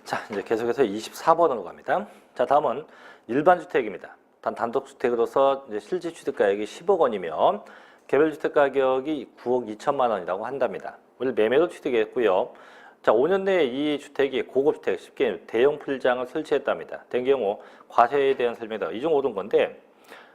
자, 이제 계속해서 24번으로 갑니다. 자, 다음은 일반 주택입니다. 단독 주택으로서 이제 실제 취득 가격이 10억 원이면 개별 주택 가격이 9억 2천만 원이라고 한답니다. 오늘 매매로 취득했고요. 자, 5년 내에 이 주택이 고급 주택, 쉽게 대형 풀장을 설치했답니다. 된 경우 과세에 대한 설명이다. 이 중 옳은 건데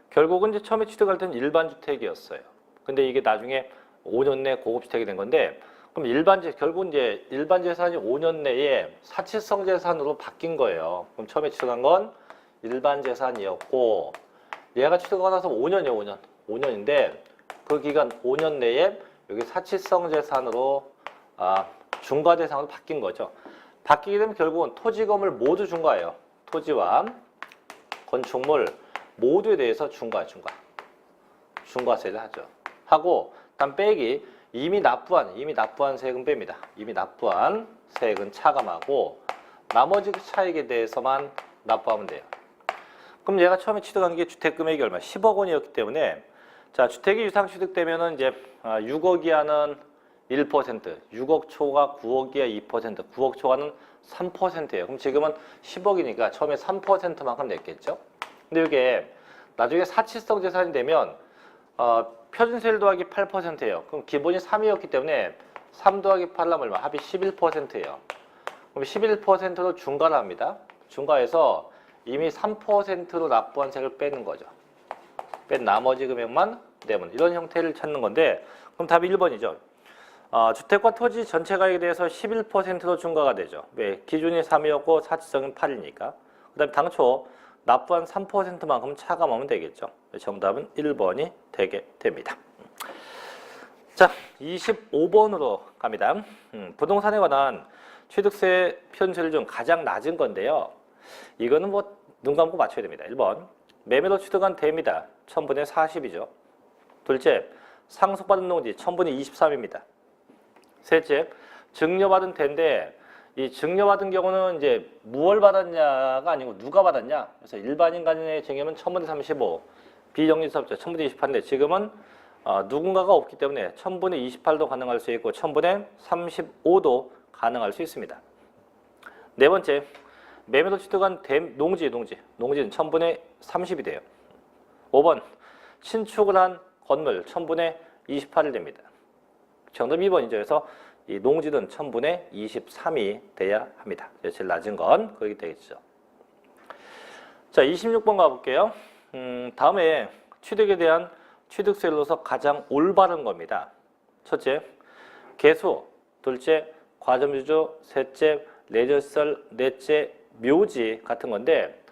결국은 이제 처음에 취득할 때는 일반 주택이었어요. 근데 이게 나중에 5년 내 고급 주택이 된 건데 그럼 결국 이제 일반 재산이 5년 내에 사치성 재산으로 바뀐 거예요. 그럼 처음에 취득한 건 일반 재산이었고 얘가 취득하고 나서 5년이에요, 5년인데 그 기간 5년 내에 여기 사치성 재산으로 중과 대상으로 바뀐 거죠. 바뀌게 되면 결국은 토지 건물 모두 중과예요. 토지와 건축물 모두에 대해서 중과세를 하죠. 하고 다음 빼기 이미 납부한 세금 뺍니다. 이미 납부한 세액은 차감하고 나머지 그 차익에 대해서만 납부하면 돼요. 그럼 얘가 처음에 취득한 게 주택 금액이 얼마? 10억 원이었기 때문에 자, 주택이 유상 취득되면은 이제 6억 이하는 1%, 6억 초과 9억 이하 2%, 9억 초과는 3%예요. 그럼 지금은 10억이니까 처음에 3%만큼 냈겠죠? 근데 이게 나중에 사치성 재산이 되면 표준세율 더하기 8%예요. 그럼 기본이 3이었기 때문에 3 더하기 8하면 얼마? 합이 11%예요. 그럼 11%로 중과를 합니다. 중과해서 이미 3%로 납부한 세액을 빼는 거죠. 뺀 나머지 금액만 내면 이런 형태를 찾는 건데 그럼 답이 1번이죠. 주택과 토지 전체 가격에 대해서 11%로 중과가 되죠. 왜? 기준이 3이었고 사치성은 8이니까. 그 다음에 당초 납부한 3%만큼 차감하면 되겠죠. 정답은 1번이 되게 됩니다. 자, 25번으로 갑니다. 부동산에 관한 취득세 표준세율 중 가장 낮은 건데요. 이거는 뭐 눈 감고 맞춰야 됩니다. 1번 매매로 취득한 대입니다. 1000분의 40이죠. 둘째, 상속받은 농지 1000분의 23입니다. 셋째, 증여받은 대인데 이 증여받은 경우는 이제 무얼 받았냐가 아니고 누가 받았냐. 그래서 일반인 간의 증여는 1000분의 35, 비정리사업자 1000분의 28인데 지금은 누군가가 없기 때문에 1000분의 28도 가능할 수 있고 1000분의 35도 가능할 수 있습니다. 네 번째, 매매로 취득한 농지는 1000분의 30이 돼요. 5번, 신축을 한 건물 1000분의 28이 됩니다. 정답 2번이죠. 그래서 이 농지는 1000분의 23이 돼야 합니다. 제일 낮은 건 거기 되겠죠. 자, 26번 가볼게요. 다음에 취득에 대한 취득세율로서 가장 올바른 겁니다. 첫째, 개수. 둘째, 과점주주. 셋째, 레저시설. 넷째, 묘지 같은 건데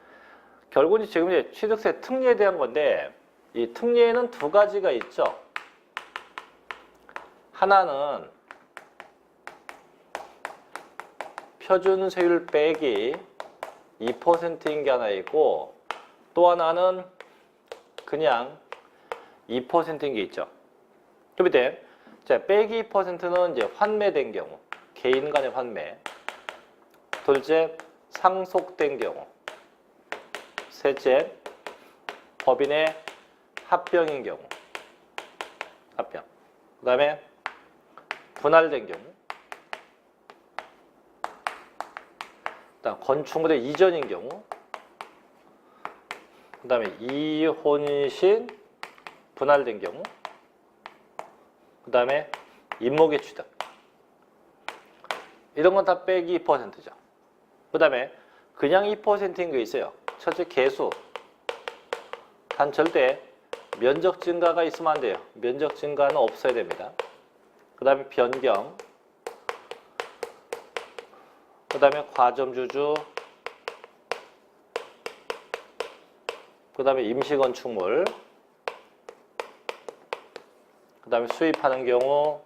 결국은 지금 이제 취득세 특례에 대한 건데 이 특례에는 두 가지가 있죠. 하나는 표준세율 빼기 2%인 게 하나 있고 또 하나는 그냥 2%인 게 있죠. 그 밑에 자, 빼기 2%는 이제 환매된 경우, 개인 간의 환매. 둘째, 상속된 경우. 셋째, 법인의 합병인 경우. 합병. 그 다음에 분할된 경우. 그다음 건축물의 이전인 경우. 그 다음에 이혼 시 분할된 경우. 그 다음에 임목의 취득. 이런 건 다 빼기 2%죠. 그 다음에 그냥 2%인 게 있어요. 첫째, 개수. 단 절대 면적 증가가 있으면 안 돼요. 면적 증가는 없어야 됩니다. 그 다음에 변경. 그 다음에 과점주주. 그 다음에 임시건축물. 그 다음에 수입하는 경우,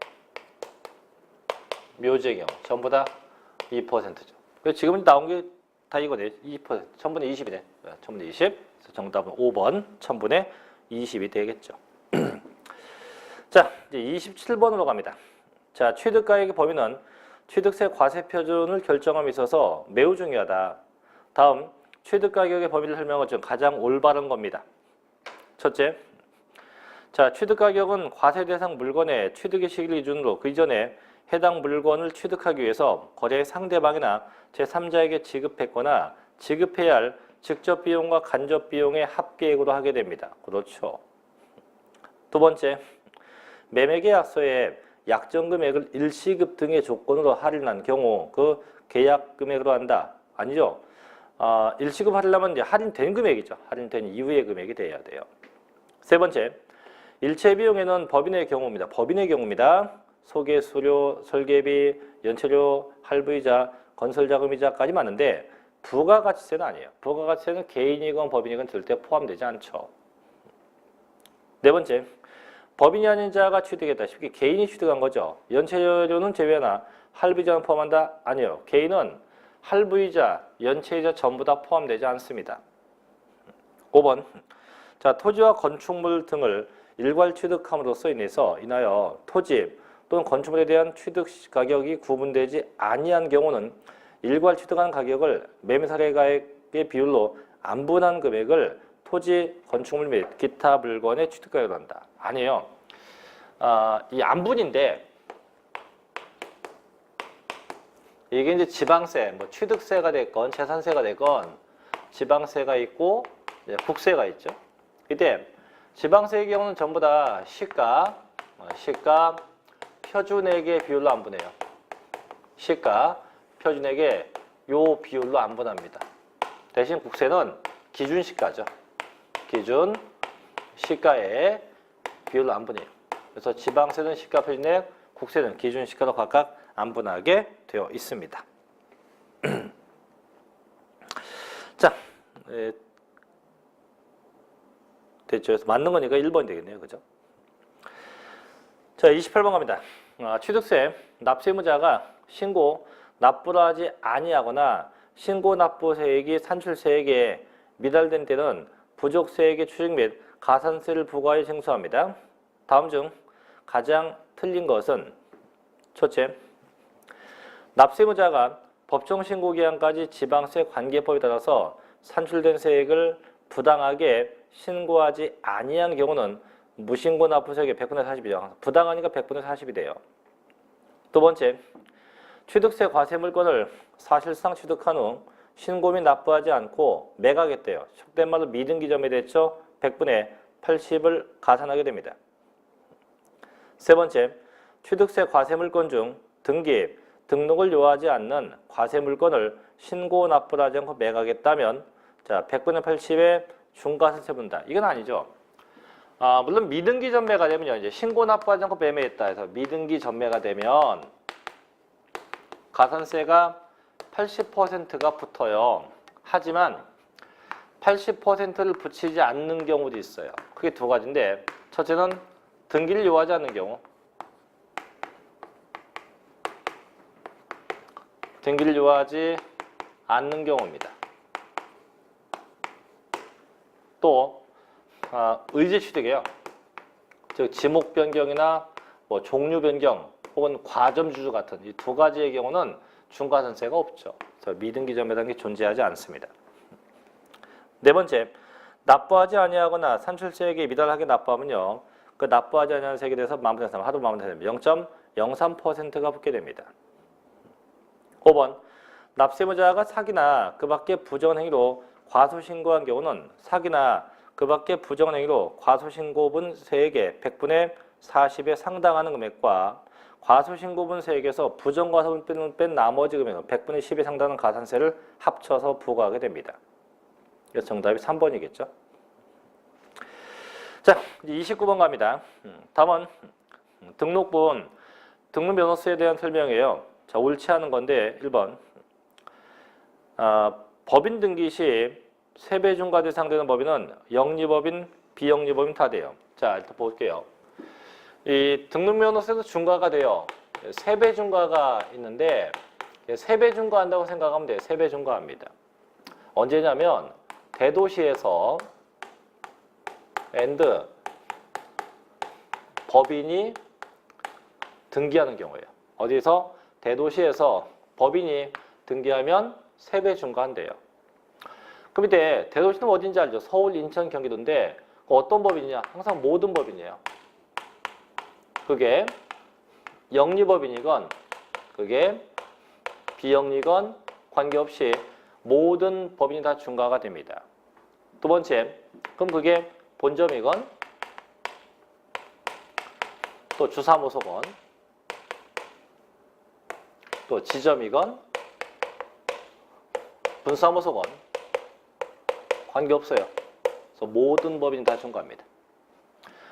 묘지의 경우. 전부 다 2%죠. 그래서 지금 나온 게 다 이거네. 2%. 1000분의 20이네. 1000분의 20. 그래서 정답은 5번 1000분의 20이 되겠죠. 자, 이제 27번으로 갑니다. 자, 취득가액의 범위는 취득세 과세 표준을 결정함에 있어서 매우 중요하다. 다음, 취득가격의 범위를 설명한 중 가장 올바른 겁니다. 첫째, 자, 취득가격은 과세 대상 물건의 취득의 시기를 기준으로 그 이전에 해당 물건을 취득하기 위해서 거래의 상대방이나 제3자에게 지급했거나 지급해야 할 직접 비용과 간접 비용의 합계액으로 하게 됩니다. 그렇죠. 두 번째, 매매계약서에 약정 금액을 일시급 등의 조건으로 할인한 경우 그 계약 금액으로 한다. 아니죠. 일시급 할인하면 이제 할인된 금액이죠. 할인된 이후의 금액이 돼야 돼요. 세 번째, 일체 비용에는 법인의 경우입니다. 법인의 경우입니다. 소개, 수료, 설계비, 연체료, 할부이자, 건설자금이자까지 맞는데 부가가치세는 아니에요. 부가가치세는 개인이건 법인이건 절대 포함되지 않죠. 네 번째, 법인이 아닌 자가 취득했다. 쉽게 개인이 취득한 거죠. 연체료는 제외하나 할부이자는 포함한다? 아니요. 개인은 할부이자, 연체이자 전부 다 포함되지 않습니다. 5번, 자, 토지와 건축물 등을 일괄 취득함으로써 인하여 토지 또는 건축물에 대한 취득 가격이 구분되지 아니한 경우는 일괄 취득한 가격을 매매사례가액의 비율로 안분한 금액을 토지, 건축물 및 기타 물건의 취득가격으로 한다. 아니에요. 이 안분인데 이게 이제 지방세, 뭐 취득세가 됐건 재산세가 됐건 지방세가 있고 국세가 있죠. 이때 지방세의 경우는 전부 다 시가 표준액의 비율로 안분해요. 시가 표준액의 요 비율로 안분합니다. 대신 국세는 기준시가죠. 기준 시가의 비율로 안분해요. 그래서 지방세는 시가 표준액, 국세는 기준시가로 각각 안분하게 되어 있습니다. 자, 됐죠. 그래서 맞는 거니까 1번이 되겠네요. 그죠? 자, 28번 갑니다. 취득세, 납세의무자가 신고, 납부를 하지 아니하거나 신고 납부세액이 산출세액에 미달된 때는 부족세액의 추징 및 가산세를 부과해 징수합니다. 다음 중 가장 틀린 것은 첫째, 납세의무자가 법정 신고 기한까지 지방세 관계법에 따라서 산출된 세액을 부당하게 신고하지 아니한 경우는 무신고 납부세액의 100분의 40이죠. 부당하니까 100분의 40이 돼요. 두 번째, 취득세 과세 물건을 사실상 취득한 후 신고 및 납부하지 않고 매각했대요. 속된 말로 미등기점에 대쳐 100분의 80을 가산하게 됩니다. 세 번째, 취득세 과세 물건 중 등기, 등록을 요하지 않는 과세 물건을 신고 납부를 하지 않고 매각했다면 자, 100분의 80에 중과세세 분다. 이건 아니죠. 물론 미등기 전매가 되면요. 이제 신고 납부하지 않고 매매했다 해서 미등기 전매가 되면 가산세가 80%가 붙어요. 하지만 80%를 붙이지 않는 경우도 있어요. 그게 두 가지인데 첫째는 등기를 요하지 않는 경우. 등기를 요하지 않는 경우입니다. 또 의제 취득이에요. 즉 지목 변경이나 뭐 종류 변경 혹은 과점 주주 같은 이 두 가지의 경우는 중과산세가 없죠. 그래서 미등기 전매라는 게 존재하지 않습니다. 네 번째, 납부하지 아니하거나 산출세액에 미달하게 납부하면요. 그 납부하지 아니하는 세액에 대해서 하도 마무리되면 0.03%가 붙게 됩니다. 5번, 납세의무자가 사기나 그 밖의 부정한 행위로 과소신고한 경우는 사기나 그 밖의 부정한 행위로 과소신고분 세액의 100분의 40에 상당하는 금액과 과소신고분 세액에서 부정과소분을 뺀 나머지 금액은 100분의 10에 상당하는 가산세를 합쳐서 부과하게 됩니다. 그래서 정답이 3번이겠죠. 자, 이제 29번 갑니다. 다음은 등록본, 등록변호사에 대한 설명이에요. 자, 옳지 않은 건데 1번 법인 등기 시 세배중과 대상되는 법인은 영리법인, 비영리법인 다 돼요. 자, 일단 볼게요. 이 등록변호사에서 중과가 돼요. 세배중과가 있는데 세배중과한다고 생각하면 돼요. 세배중과합니다. 언제냐면 대도시에서 법인이 등기하는 경우예요. 어디서? 대도시에서 법인이 등기하면 세배중과한대요. 그럼 이때 대도시는 어딘지 알죠? 서울, 인천, 경기도인데 어떤 법인이냐? 항상 모든 법인이에요. 그게 영리법인이건 그게 비영리건 관계없이 모든 법인이 다 중과가 됩니다. 두 번째, 그럼 그게 본점이건 또 주사무소건 또 지점이건 분사무소건 관계없어요. 그래서 모든 법인이 다 중과합니다.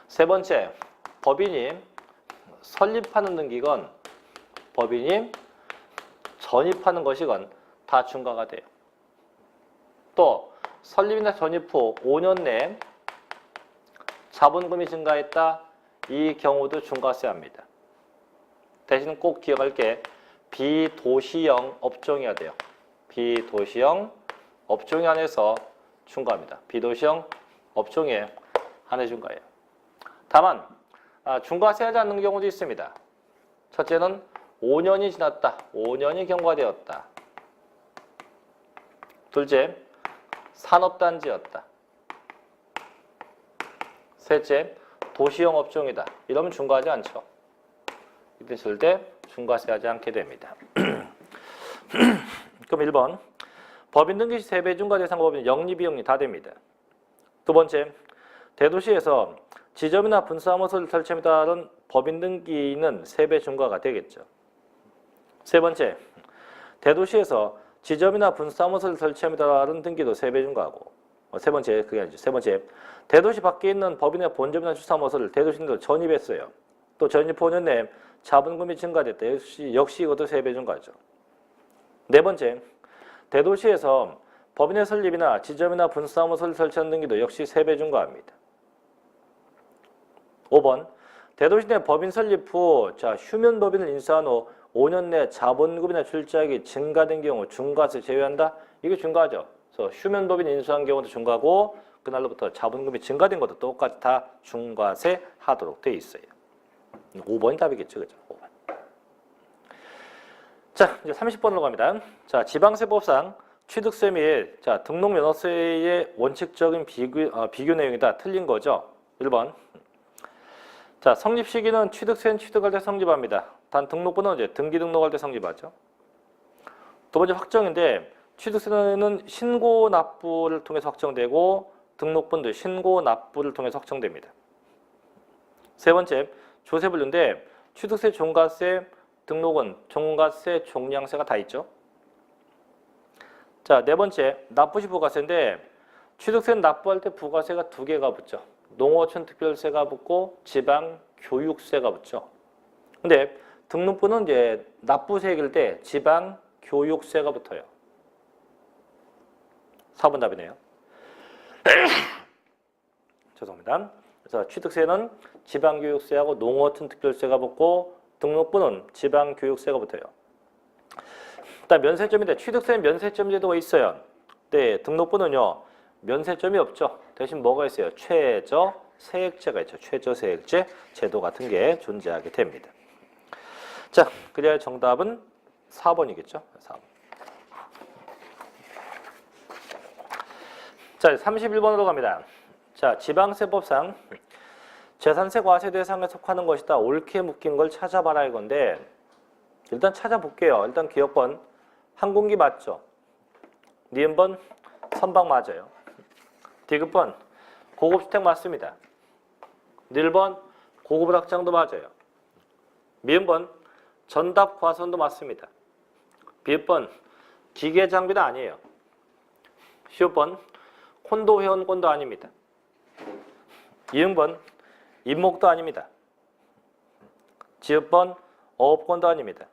세 번째, 법인이 설립하는 등기건 법인이 전입하는 것이건 다 중과가 돼요. 또 설립이나 전입 후 5년 내에 자본금이 증가했다. 이 경우도 중과세야 합니다. 대신 꼭 기억할 게 비도시형 업종이어야 돼요. 비도시형 업종에 한해서 중과합니다. 비도시형 업종에 한해 중과해요. 다만 중과세하지 않는 경우도 있습니다. 첫째는 5년이 지났다. 5년이 경과되었다. 둘째, 산업단지였다. 셋째, 도시형 업종이다. 이러면 중과하지 않죠. 이때 절대 중과세하지 않게 됩니다. 그럼 1번, 법인 등기 시 세배 중과 대상 법인 영리, 비영리 다 됩니다. 두 번째, 대도시에서 지점이나 분사무소를 설치함에 따른 법인 등기는 세배 중과가 되겠죠. 세 번째, 대도시에서 지점이나 분사무소를 설치함에 따른 등기도 세배 중과하고, 세 번째, 그게 아니죠. 세 번째, 대도시 밖에 있는 법인의 본점이나 주사무소를 대도시 내로 전입했어요. 또 전입 5년 내에 자본금이 증가됐다. 역시 이것도 세배 중과죠. 네 번째, 대도시에서 법인의 설립이나 지점이나 분사무소를 설치한 등기도 역시 세배 중과합니다. 5번, 대도시 내 법인 설립 후 휴면 법인을 인수한 후 5년 내 자본금이나 출자액이 증가된 경우 중과세 제외한다? 이게 중과하죠. 그래서 휴면 법인 인수한 경우도 중과고 그날로부터 자본금이 증가된 것도 똑같이 다 중과세 하도록 되어 있어요. 5번이 답이겠죠. 그죠? 5번. 자, 이제 30번으로 갑니다. 자, 지방세법상 취득세 및 등록면허세의 원칙적인 비교 내용이다. 틀린 거죠. 1번. 자, 성립 시기는 취득세는 취득할 때 성립합니다. 단 등록부는 이제 등기 등록할 때 성립하죠. 두 번째 확정인데 취득세는 신고 납부를 통해서 확정되고 등록분도 신고 납부를 통해서 확정됩니다. 세 번째, 조세 분류인데 취득세, 종가세, 등록은 종가세, 종량세가 다 있죠. 자, 네 번째, 납부시 부가세인데 취득세는 납부할 때 부가세가 두 개가 붙죠. 농어촌 특별세가 붙고 지방 교육세가 붙죠. 근데 등록부는 이제 납부세일 때 지방 교육세가 붙어요. 4번 답이네요. 죄송합니다. 그래서 취득세는 지방교육세하고 농어촌 특별세가 붙고 등록부는 지방교육세가 붙어요. 일단 면세점인데 취득세는 면세점 제도가 있어요. 네, 등록부는요. 면세점이 없죠. 대신 뭐가 있어요? 최저 세액제가 있죠. 최저 세액제 제도 같은 게 존재하게 됩니다. 자, 그래야 정답은 4번이겠죠. 4번. 자, 31번으로 갑니다. 자, 지방세법상 재산세 과세 대상에 속하는 것이다. 옳게 묶인 걸 찾아봐라 이건데 일단 찾아볼게요. 일단 기억번 항공기 맞죠? 니은번 선박 맞아요. 디귿번 고급주택 맞습니다. 닐번 고급 학장도 맞아요. 미음번 전답 과선도 맞습니다. 비읍번 기계 장비도 아니에요. 시읍번 콘도 회원권도 아닙니다. 이응번 임목도 아닙니다. 지읍번 어업권도 아닙니다.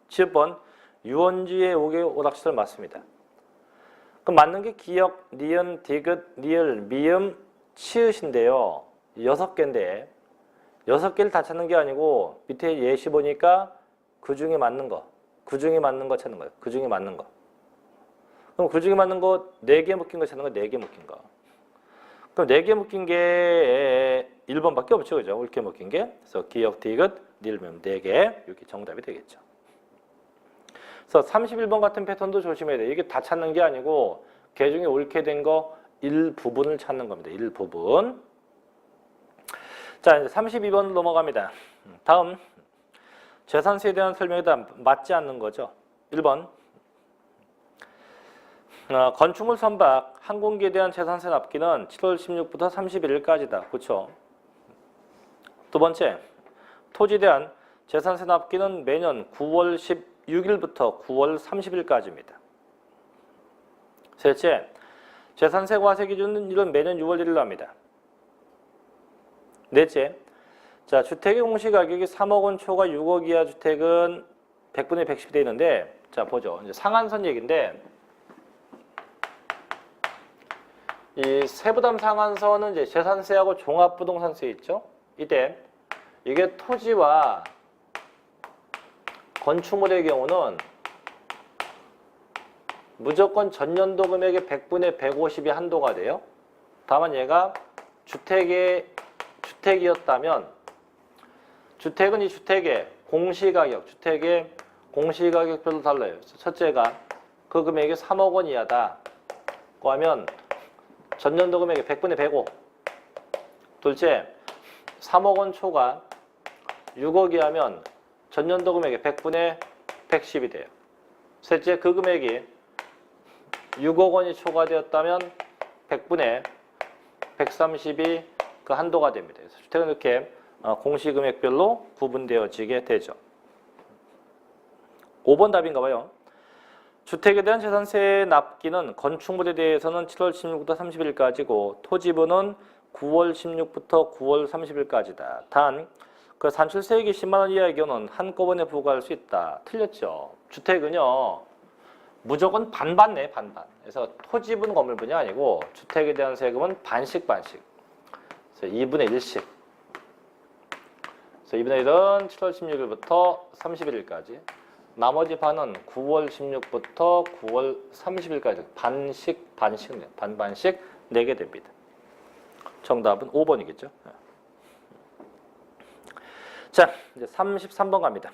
지읍번 유원지의 옥의 오락시설 맞습니다. 그럼 맞는 게 기역, 니은, 디귿, 리을, 미음, 치읓인데요. 6개인데 6개를 다 찾는 게 아니고 밑에 예시 보니까 그 중에 맞는 거, 그 중에 맞는 거 찾는 거예요. 그 중에 맞는 거. 그럼 그 중에 맞는 거 4개 묶인 거 찾는 거 4개 묶인 거. 그럼 4개 묶인 게 1번밖에 없죠. 그죠? 옳게 묶인 게. 그래서 기역, 디귿, 리을, 미음 4개. 이렇게 정답이 되겠죠. 그래서 31번 같은 패턴도 조심해야 돼요. 이게 다 찾는 게 아니고 개 중에 옳게 된 거 일부분을 찾는 겁니다. 일부분. 자, 이제 32번 넘어갑니다. 다음 재산세에 대한 설명에 맞지 않는 거죠. 1번 건축물 선박, 항공기에 대한 재산세 납기는 7월 16일부터 31일까지다. 그렇죠? 두 번째, 토지에 대한 재산세 납기는 매년 9월 16일부터 9월 30일까지입니다. 셋째, 재산세 과세 기준은 매년 6월 1일로 합니다. 넷째, 자, 주택의 공시가격이 3억 원 초과 6억 이하 주택은 100분의 110이 되어 있는데, 자, 보죠. 이제 상한선 얘기인데, 이 세부담 상한선은 이제 재산세하고 종합부동산세 있죠? 이때 이게 토지와 건축물의 경우는 무조건 전년도 금액의 100분의 150이 한도가 돼요. 다만 얘가 주택이었다면 주택은 이 주택의 공시가격, 주택의 공시가격별로 달라요. 첫째가 그 금액이 3억 원 이하다고 하면 전년도 금액의 100분의 105. 둘째, 3억 원 초과 6억이 하면 전년도 금액의 100분의 110이 돼요. 셋째, 그 금액이 6억 원이 초과되었다면 100분의 130이 그 한도가 됩니다. 그래서 주택은 이렇게 공시금액별로 구분되어지게 되죠. 5번 답인가 봐요. 주택에 대한 재산세 납기는 건축물에 대해서는 7월 16일부터 30일까지고 토지분은 9월 16일부터 9월 30일까지다. 단, 그 산출세액이 10만 원 이하의 경우는 한꺼번에 부과할 수 있다. 틀렸죠. 주택은요. 무조건 반반네, 반반. 그래서 토지분, 건물분이 아니고 주택에 대한 세금은 반씩. 그래서 2분의 1씩. 그래서 2분의 1은 7월 16일부터 31일까지. 나머지 반은 9월 16일부터 9월 30일까지 반반씩 내게 됩니다. 정답은 5번이겠죠. 자, 이제 33번 갑니다.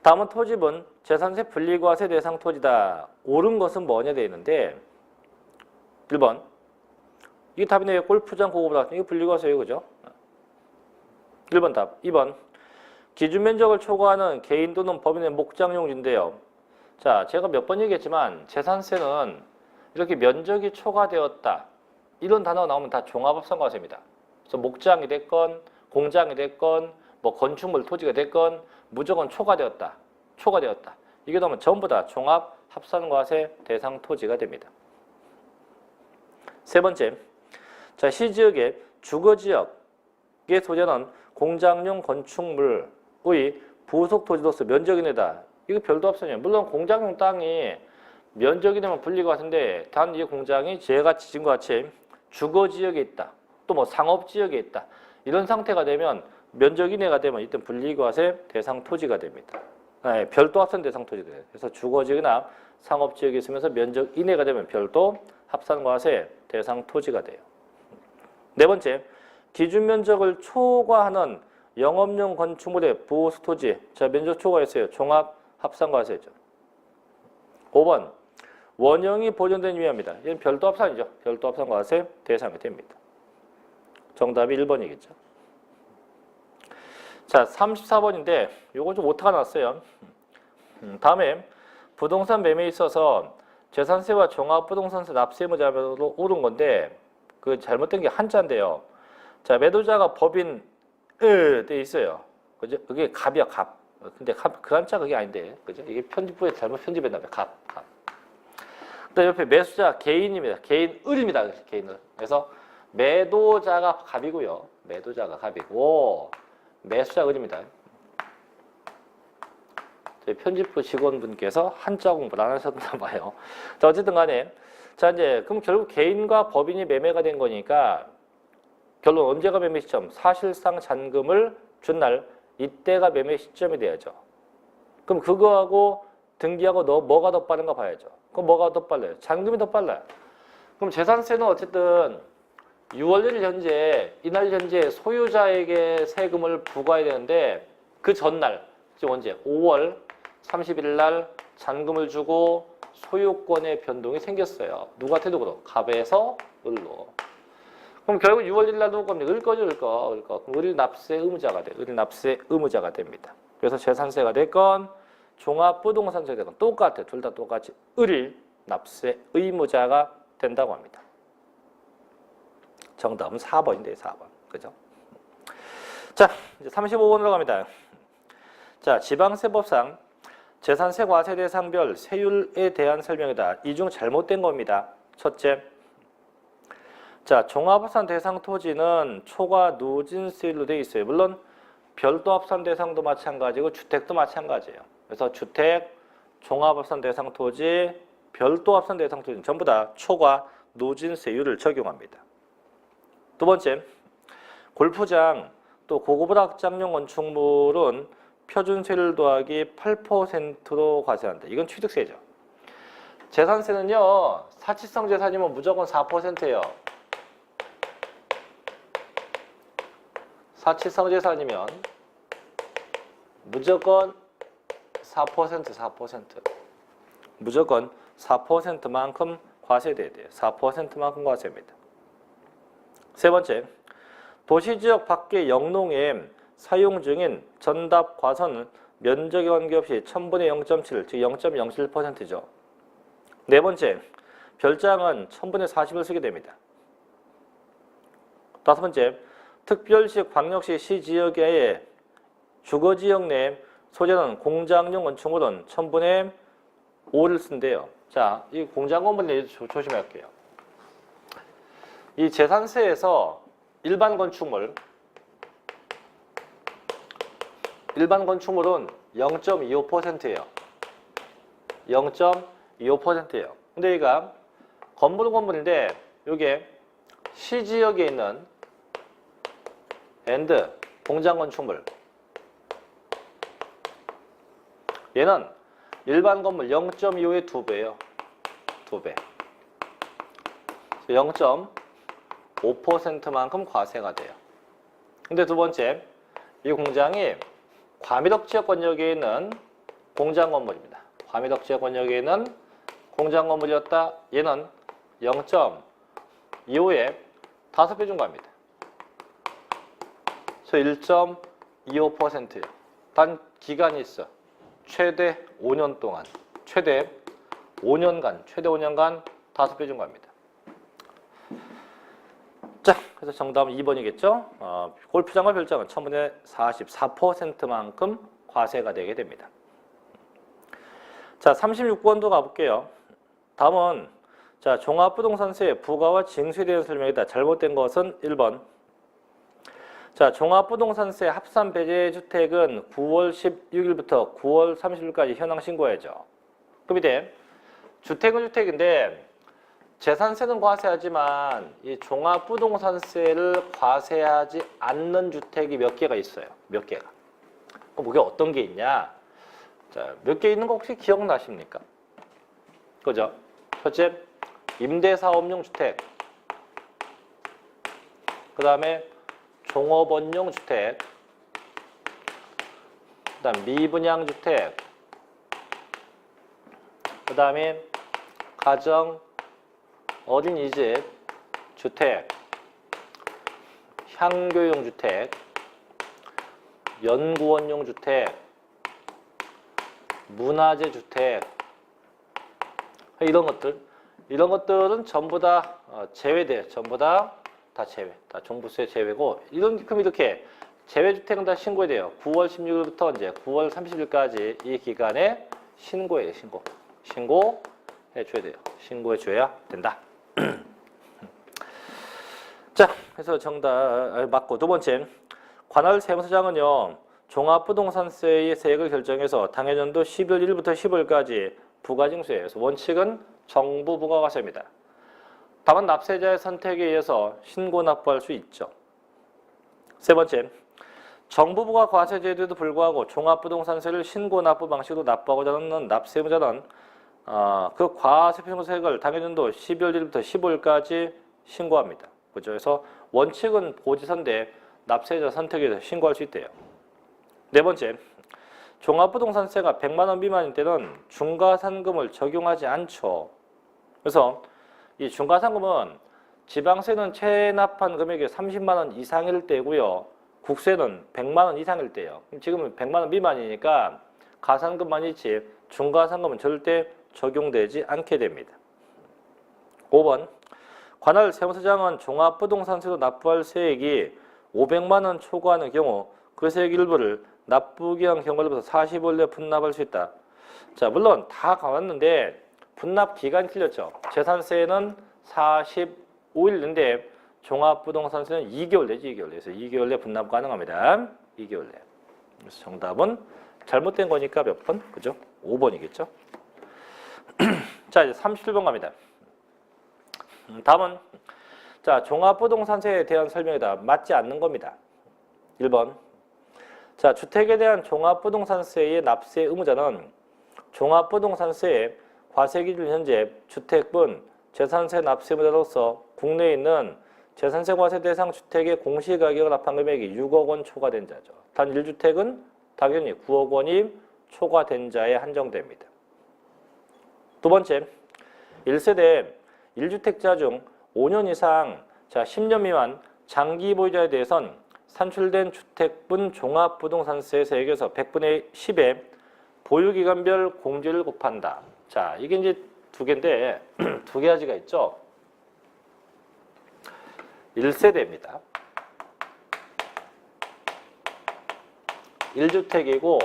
다음은 토지분, 재산세 분리과세 대상 토지다. 옳은 것은 뭐냐 되어 있는데 1번 이게 답이네요. 골프장 고급으로 이게 분리과세예요. 그죠? 1번 답. 2번 기준 면적을 초과하는 개인 또는 법인의 목장용지인데요. 자, 제가 몇 번 얘기했지만 재산세는 이렇게 면적이 초과되었다. 이런 단어가 나오면 다 종합합산과세입니다. 그래서 목장이 됐건 공장이 됐건 뭐 건축물 토지가 됐건 무조건 초과되었다. 이게 나오면 전부 다 종합합산과세 대상 토지가 됩니다. 세 번째, 자, 시지역의 주거지역의 소재는 공장용 건축물의 부속 토지로서 면적이 내다. 이거 별도 합산이에요. 물론 공장용 땅이 면적이 되면 분리과세인데 단 이 공장이 제가 지진 것 같이 주거지역에 있다. 또 뭐 상업지역에 있다. 이런 상태가 되면 면적 이내가 되면 이때 분리과세 대상 토지가 됩니다. 네, 별도 합산 대상 토지가 돼요. 그래서 주거지역이나 상업지역에 있으면서 면적 이내가 되면 별도 합산과세 대상 토지가 돼요. 네 번째, 기준 면적을 초과하는 영업용 건축물의 부속 토지. 자, 면적 초과했어요. 종합 합산과세죠. 5번, 원형이 보존된 위험이다. 이건 별도 합산이죠. 별도 합산과세 대상이 됩니다. 정답이 1번이겠죠. 자, 34번인데 요거 좀 오타가 났어요. 다음에 부동산 매매에 있어서 재산세와 종합부동산세 납세 의무자별로 옳은 건데 그 잘못된 게 한자인데요. 자, 매도자가 법인 돼 있어요. 그죠? 그게 갑이야, 갑. 근데 그 한자 그게 아닌데. 그죠? 이게 편집부에 잘못 편집했나 봐요. 갑. 그다음 옆에 매수자 개인입니다. 개인을입니다. 개인을. 그래서 매도자가 갑이고요. 매도자가 갑이고 매수자 을입니다. 편집부 직원분께서 한자 공부를 안 하셨나 봐요. 자, 어쨌든 간에 자, 이제 그럼 결국 개인과 법인이 매매가 된 거니까 결론 언제가 매매 시점? 사실상 잔금을 준 날 이때가 매매 시점이 돼야죠. 그럼 그거하고 등기하고 뭐가 더 빠른가 봐야죠. 그럼 뭐가 더 빨라요? 잔금이 더 빨라요. 그럼 재산세는 어쨌든 6월 1일 현재 이날 현재 소유자에게 세금을 부과해야 되는데 그 전날 즉 언제? 5월 30일 날 잔금을 주고 소유권의 변동이 생겼어요. 누구한테 누구로? 갑에서 을로. 그럼 결국 6월 1일 날 누구 겁니까? 을 거죠, 을 거. 그럼 을 납세 의무자가 돼. 을 납세 의무자가 됩니다. 그래서 재산세가 됐건 종합부동산세가 됐건 똑같아. 둘 다 똑같이 을 납세 의무자가 된다고 합니다. 정답은 4번인데요. 4번. 그죠? 자, 이제 35번으로 갑니다. 자, 지방세법상 재산세 과세 대상별 세율에 대한 설명이다. 이 중 잘못된 겁니다. 첫째, 자, 종합합산 대상 토지는 초과 누진세율로 되어 있어요. 물론 별도 합산 대상도 마찬가지고 주택도 마찬가지예요. 그래서 주택, 종합합산 대상 토지, 별도 합산 대상 토지는 전부 다 초과 누진세율을 적용합니다. 두 번째, 골프장 또 고급 확장용 건축물은 표준세율 더하기 8%로 과세한다. 이건 취득세죠. 재산세는요, 사치성 재산이면 무조건 4%예요. 사치성 재산이면 무조건 4%. 무조건 4%만큼 과세돼야 돼요. 4%만큼 과세입니다. 세 번째, 도시지역 밖의 영농에 사용 중인 전답 과선은 면적에 관계없이 1000분의 0.7, 즉 0.07%죠. 네 번째, 별장은 1000분의 40을 쓰게 됩니다. 다섯 번째, 특별시, 광역시, 시지역의 주거지역 내 소재는 공장용 건축물은 1000분의 5를 쓴대요. 자, 이 공장 건물은 조심할게요. 이 재산세에서 일반 건축물은 0.25%예요. 0.25%예요. 근데 얘가 건물인데 이게 시지역에 있는 엔드 공장 건축물, 얘는 일반 건물 0.25의 2배예요. 2배. 0.5%만큼 과세가 돼요. 근데 두 번째, 이 공장이 과미덕 지역 권역에 있는 공장 건물입니다. 과미덕 지역 권역에 있는 공장 건물이었다. 얘는 0.25에 5배 중과합니다. 그래서 1.25%예요. 단 기간이 있어. 최대 5년 동안, 최대 5년간 5배 중과합니다. 자, 그래서 정답은 2번이겠죠. 골프장과 별장은 1000분의 44%만큼 과세가 되게 됩니다. 자, 36번도 가볼게요. 다음은 자, 종합부동산세 부과와 징수에 대한 설명이다. 잘못된 것은 1번. 자, 종합부동산세 합산 배제 주택은 9월 16일부터 9월 30일까지 현황 신고해야죠. 그 밑에 주택은 주택인데 재산세는 과세하지만 이 종합부동산세를 과세하지 않는 주택이 몇 개가 있어요. 몇 개가. 그럼 그게 어떤 게 있냐? 자, 몇 개 있는 거 혹시 기억나십니까? 그죠? 첫째, 임대사업용 주택. 그 다음에 종업원용 주택. 그 다음 미분양 주택. 그 다음에 가정 어린이집 주택, 향교용 주택, 연구원용 주택, 문화재 주택, 이런 것들은 전부 다 제외돼요. 전부 다 제외. 다 종부세 제외고, 이렇게 제외주택은 다 신고해야 돼요. 9월 16일부터 이제 9월 30일까지 이 기간에 신고해요. 신고해줘야 돼요. 신고해줘야 된다. 자, 그래서 정답 맞고, 두 번째, 관할 세무서장은요 종합부동산세의 세액을 결정해서 당해년도 12월 1일부터 15일까지 부가징수예요. 그래서 원칙은 정부 부가과세입니다. 다만 납세자의 선택에 의해서 신고 납부할 수 있죠. 세 번째, 정부 부가과세 제도에도 불구하고 종합부동산세를 신고 납부 방식으로 납부하고자 하는 납세의무자는 그 과세 표준세액을 당해년도 12월 1일부터 15일까지 신고합니다. 그죠? 그래서 원칙은 고지서인데 납세자 선택에 의해서 신고할 수 있대요. 네 번째, 종합부동산세가 100만 원 미만일 때는 중과상금을 적용하지 않죠. 그래서 이 중과상금은 지방세는 체납한 금액이 30만 원 이상일 때고요. 국세는 100만 원 이상일 때예요. 지금은 100만 원 미만이니까 가산금만 있지 중과상금은 절대 적용되지 않게 됩니다. 5번 관할 세무서장은 종합부동산세로 납부할 세액이 500만 원 초과하는 경우 그 세액 일부를 납부기 한 경과를 벗어 40일 내에 분납할 수 있다. 자, 물론 다 가왔는데 분납 기간이 틀렸죠. 재산세는 45일인데 종합부동산세는 2개월 내지 2개월 내에서 2개월 내 분납 가능합니다. 2개월 내. 그래서 정답은 잘못된 거니까 몇 번? 그죠? 5번이겠죠? 자, 이제 37번 갑니다. 다음은 자, 종합부동산세에 대한 설명이다. 맞지 않는 겁니다. 1번. 자, 주택에 대한 종합부동산세의 납세 의무자는 종합부동산세의 과세기준 현재 주택분 재산세 납세 의무자로서 국내에 있는 재산세 과세 대상 주택의 공시가격을 합한 금액이 6억 원 초과된 자죠. 단 1주택은 당연히 9억 원이 초과된 자에 한정됩니다. 두 번째, 1세대 1주택자 중 5년 이상, 자 10년 미만 장기 보유자에 대해선 산출된 주택분 종합부동산세 세액에서 100분의 10의 보유기간별 공제를 곱한다. 자, 이게 이제 두 개인데 두 가지가 있죠. 1세대입니다. 1주택이고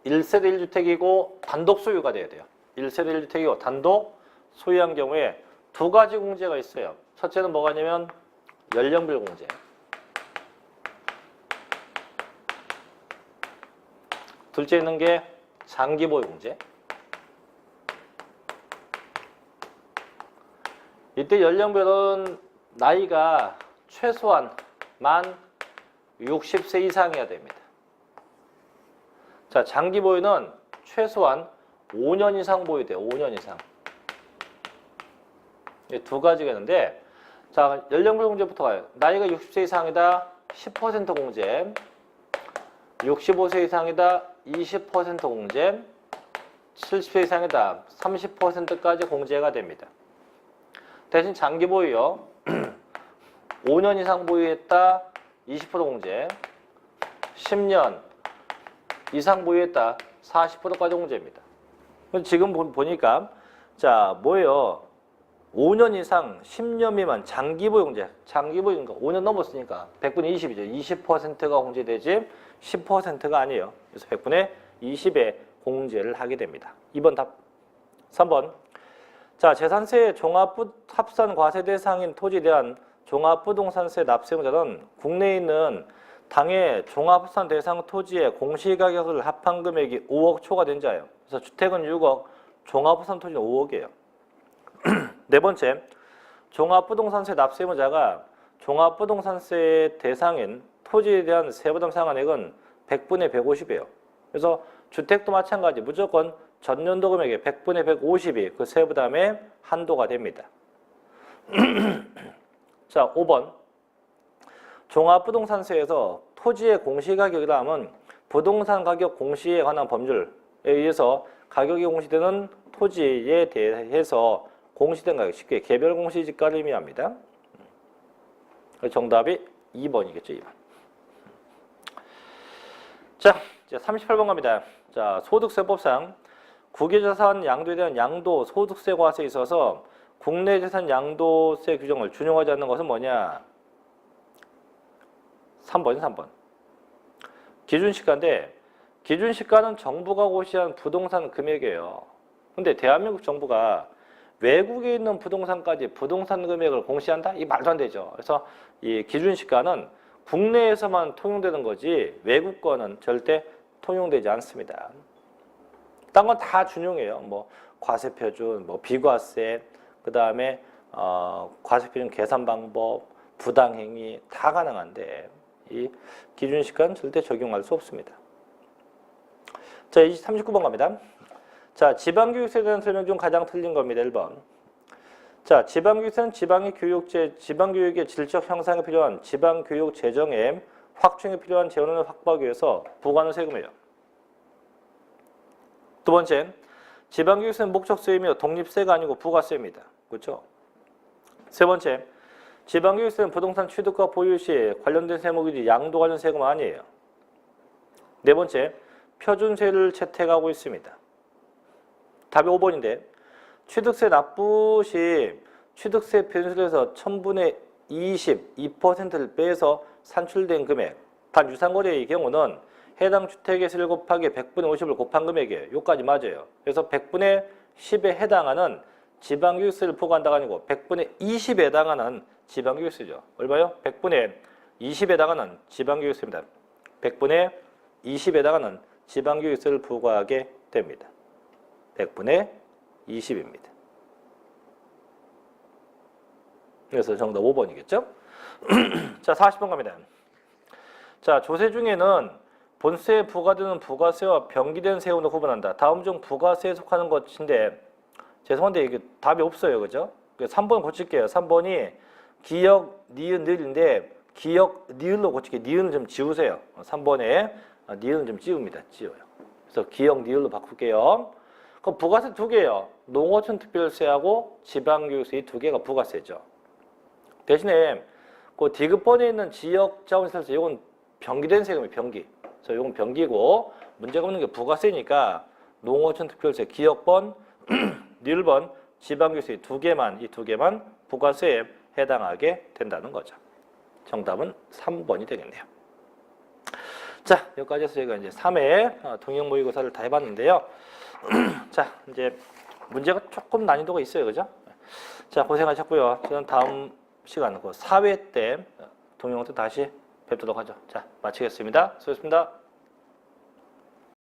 1세대 1주택이고 단독 소유가 돼야 돼요. 1세대 1주택이고 단독 소유한 경우에 두 가지 공제가 있어요. 첫째는 뭐가 있냐면 연령별 공제. 둘째 있는 게 장기 보유 공제. 이때 연령별은 나이가 최소한 만 60세 이상이어야 됩니다. 자, 장기 보유는 최소한 5년 이상 보유돼요. 5년 이상. 두 가지가 있는데, 자, 연령별 공제부터 가요. 나이가 60세 이상이다, 10% 공제. 65세 이상이다, 20% 공제. 70세 이상이다, 30%까지 공제가 됩니다. 대신 장기 보유요. 5년 이상 보유했다, 20% 공제. 10년 이상 보유했다, 40%까지 공제입니다. 지금 보니까 자, 뭐예요? 5년 이상 10년 미만 장기 보유 공제. 장기 보유니까 5년 넘었으니까 100분의 20이죠. 20%가 공제되지 10%가 아니에요. 그래서 100분의 20의 공제를 하게 됩니다. 2번 답. 3번. 자, 재산세 종합합산 과세 대상인 토지에 대한 종합부동산세 납세 의무자는 국내에 있는 당해 종합합산 대상 토지의 공시가격을 합한 금액이 5억 초과된 자예요. 그래서 주택은 6억, 종합합산 토지는 5억이에요. 네 번째, 종합부동산세 납세 의무자가 종합부동산세 대상인 토지에 대한 세부담 상환액은 100분의 150이에요. 그래서 주택도 마찬가지 무조건 전년도 금액의 100분의 150이 그 세부담의 한도가 됩니다. 자, 5번. 종합부동산세에서 토지의 공시가격이라 하면 부동산 가격 공시에 관한 법률에 의해서 가격이 공시되는 토지에 대해서 공시된 가격, 쉽게 개별 공시지가를 의미합니다. 정답이 2번이겠죠, 2번. 자, 이제 38번 갑니다. 자, 소득세법상 국유재산 양도에 대한 양도 소득세 과세에 있어서 국내 재산 양도세 규정을 준용하지 않는 것은 뭐냐? 3번이 3번. 기준시가인데 기준시가는 정부가 고시한 부동산 금액이에요. 근데 대한민국 정부가 외국에 있는 부동산까지 부동산 금액을 공시한다? 이 말도 안 되죠. 그래서 이 기준시가는 국내에서만 통용되는 거지 외국 거는 절대 통용되지 않습니다. 딴 건 다 준용해요. 뭐 과세표준, 뭐 비과세, 그 다음에 과세표준 계산 방법, 부당행위 다 가능한데 이 기준시가는 절대 적용할 수 없습니다. 자, 39번 갑니다. 자, 지방교육세에 대한 설명 중 가장 틀린 겁니다. 1번. 자, 지방교육세는 지방교육의 질적 향상에 필요한 지방교육 재정의 확충에 필요한 재원을 확보하기 위해서 부과하는 세금이에요. 두 번째, 지방교육세는 목적세이며 독립세가 아니고 부가세입니다. 그렇죠? 세 번째, 지방교육세는 부동산 취득과 보유 시 관련된 세목이지 양도 관련 세금 아니에요. 네 번째, 표준세를 채택하고 있습니다. 답이 5번인데 취득세 납부 시 취득세 표준세에서 1000분의 20, 2%를 빼서 산출된 금액, 단 유상거래의 경우는 해당 주택의 세를 곱하기 100분의 50을 곱한 금액이에요. 요까지 맞아요. 그래서 100분의 10에 해당하는 지방교육세를 부과한다가 아니고 100분의 20에 해당하는 지방교육세죠. 얼마요? 100분의 20에 해당하는 지방교육세입니다. 100분의 20에 해당하는 지방교육세를 부과하게 됩니다. 100분의 20입니다. 그래서 정답 5번이겠죠? 자, 40번 갑니다. 자, 조세 중에는 본세에 부과되는 부가세와 병기된 세금으로 구분한다. 다음 중 부가세에 속하는 것인데 죄송한데 이게 답이 없어요. 그죠? 3번 고칠게요. 3번이 기역, 니은, 늘인데 기역, 니을로 고칠게요. 니은을 좀 지우세요. 3번에 니은을 좀 지웁니다. 지워요. 그래서 기역, 니을로 바꿀게요. 그럼 부가세 두 개예요. 농어촌 특별세하고 지방교육세 이 두 개가 부가세죠. 대신에 그 디귿번에 있는 지역자원시설세 이건 병기된 세금이에요. 병기. 그래서 이건 병기고 문제가 없는 게 부가세니까 농어촌 특별세 기역번, 니을번, 지방교육세 이 두 개만 부가세에 해당하게 된다는 거죠. 정답은 3번이 되겠네요. 자, 여기까지 해서 저희가 이제 3회 통영 모의고사를 다 해봤는데요. 자, 이제 문제가 조금 난이도가 있어요. 그죠? 자, 고생하셨고요. 저는 다음 시간, 4회 때 동영상 다시 뵙도록 하죠. 자, 마치겠습니다. 수고하셨습니다.